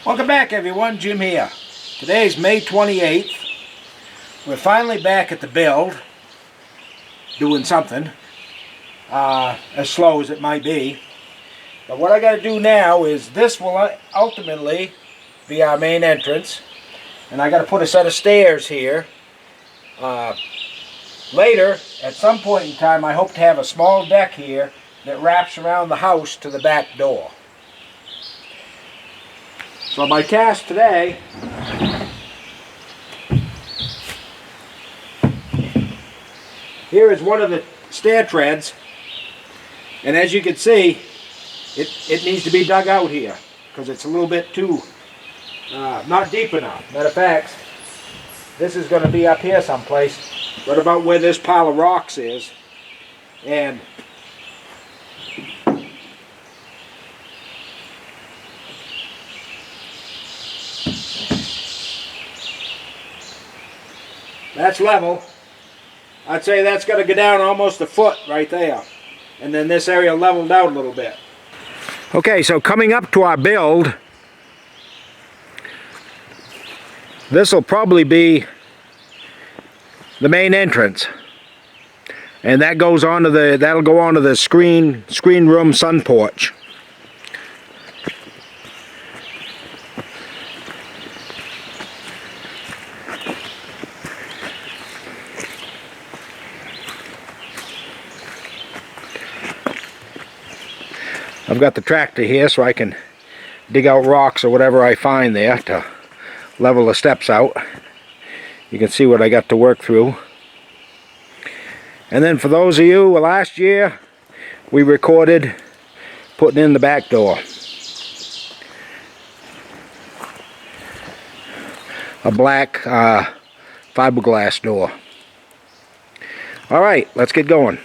Welcome back, everyone. Jim here. Today is May 28th. We're finally back at the build, doing something, as slow as it might be. But what I got to do now is this will ultimately be our main entrance, and I got to put a set of stairs here. Later, at some point in time, I hope to have a small deck here that wraps around the house to the back door. So my task today here is one of the stair treads, and as you can see, it needs to be dug out here because it's a little bit too not deep enough. Matter of fact, this is going to be up here someplace, right about where this pile of rocks is, and that's level. I'd say that's got to go down almost a foot right there. And then this area leveled out a little bit. Okay, so coming up to our build, this will probably be the main entrance. And that goes onto that'll go onto the screen room sun porch. I've got the tractor here so I can dig out rocks or whatever I find there to level the steps out. You can see what I got to work through. And then for those of you, last year we recorded putting in the back door. A black fiberglass door. Alright, let's get going.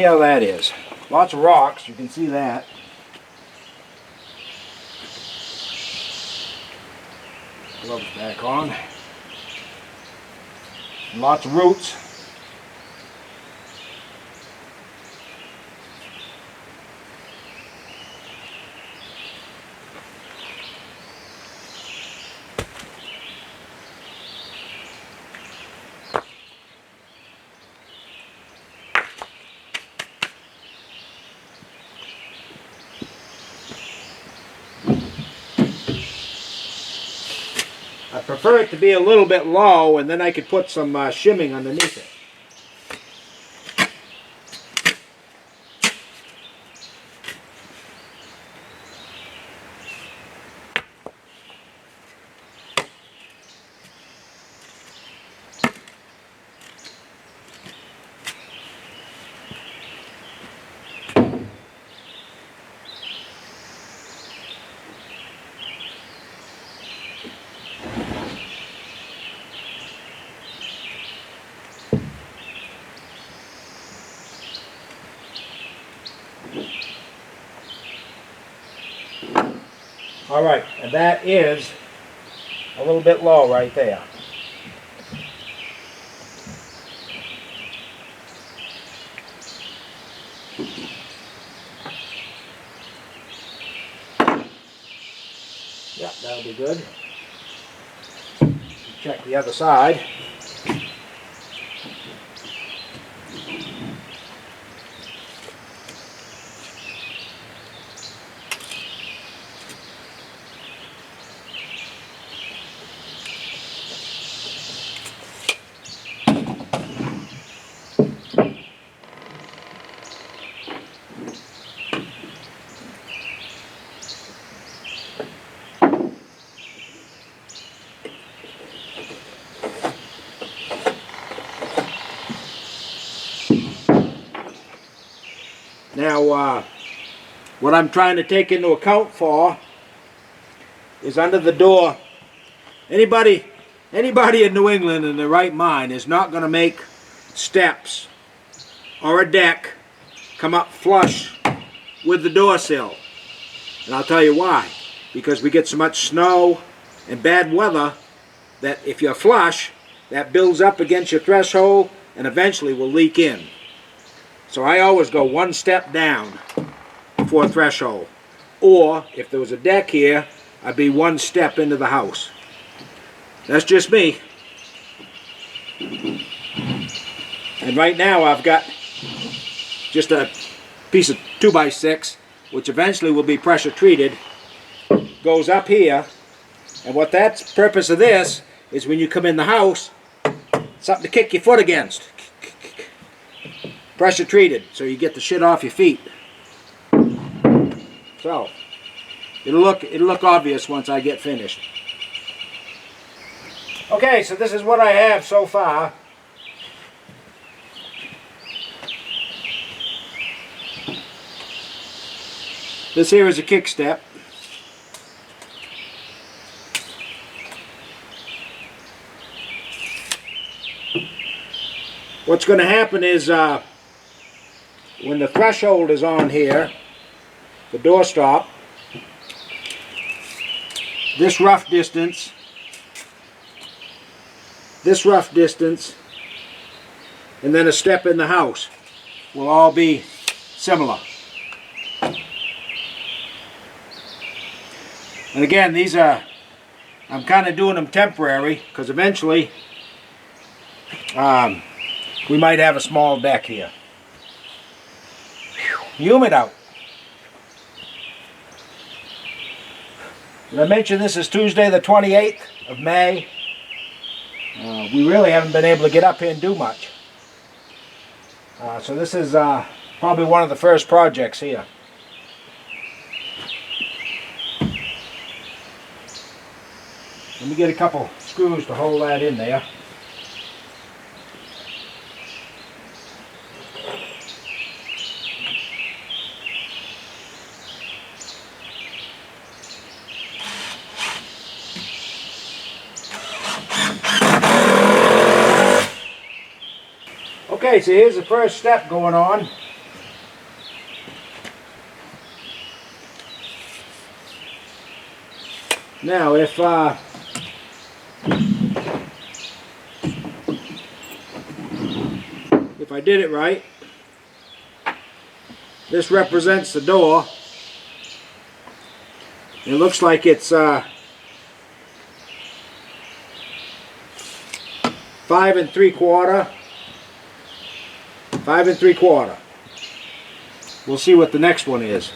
see how that is. Lots of rocks, you can see that. Gloves back on. And lots of roots. I prefer it to be a little bit low, and then I could put some shimming underneath it. All right, and that is a little bit low right there. Yep, that'll be good. Check the other side. Now, what I'm trying to take into account for is under the door. Anybody in New England in their right mind is not going to make steps or a deck come up flush with the door sill. And I'll tell you why. Because we get so much snow and bad weather that if you're flush, that builds up against your threshold and eventually will leak in. So I always go one step down before threshold. Or, if there was a deck here, I'd be one step into the house. That's just me. And right now I've got just a piece of 2x6, which eventually will be pressure treated, goes up here. And what that's purpose of this is when you come in the house, something to kick your foot against. Pressure treated, so you get the shit off your feet. So it'll look obvious once I get finished. Okay, so this is what I have so far. This here is a kick step. What's going to happen is when the threshold is on here, the doorstop, this rough distance, and then a step in the house will all be similar. And again, these are, I'm kind of doing them temporary because eventually we might have a small deck here. Humid out. Did I mention this is Tuesday the 28th of May? We really haven't been able to get up here and do much. So this is probably one of the first projects here. Let me get a couple screws to hold that in there. Okay, so here's the first step going on. Now if I did it right, this represents the door. It looks like it's 5 3/4. 5 3/4. We'll see what the next one is.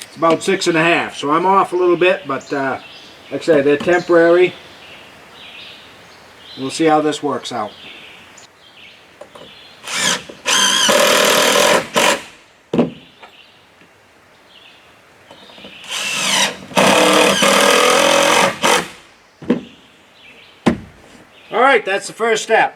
It's about 6 1/2, so I'm off a little bit, but like I said, they're temporary. We'll see how this works out. Alright, that's the first step.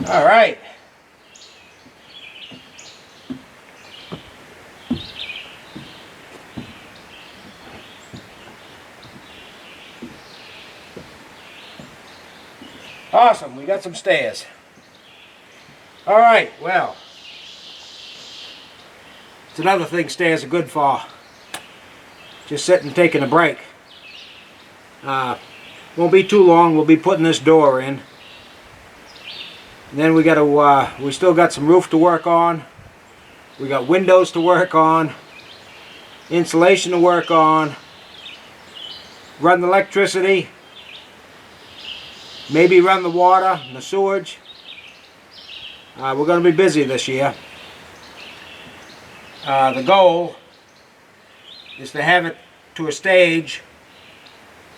All right. Awesome, we got some stairs. All right, well, it's another thing stairs are good for. Just sitting taking a break. Won't be too long, we'll be putting this door in. And then we got to, we still got some roof to work on. We got windows to work on. Insulation to work on. Run the electricity. Maybe run the water and the sewage. We're going to be busy this year. The goal is to have it to a stage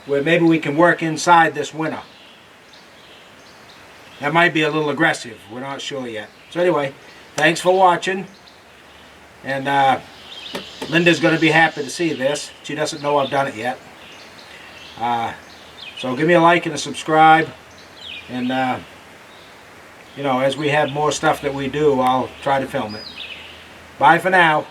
where maybe we can work inside this winter. That might be a little aggressive. We're not sure yet. So anyway, thanks for watching. And Linda's going to be happy to see this. She doesn't know I've done it yet. So give me a like and a subscribe. And, you know, as we have more stuff that we do, I'll try to film it. Bye for now.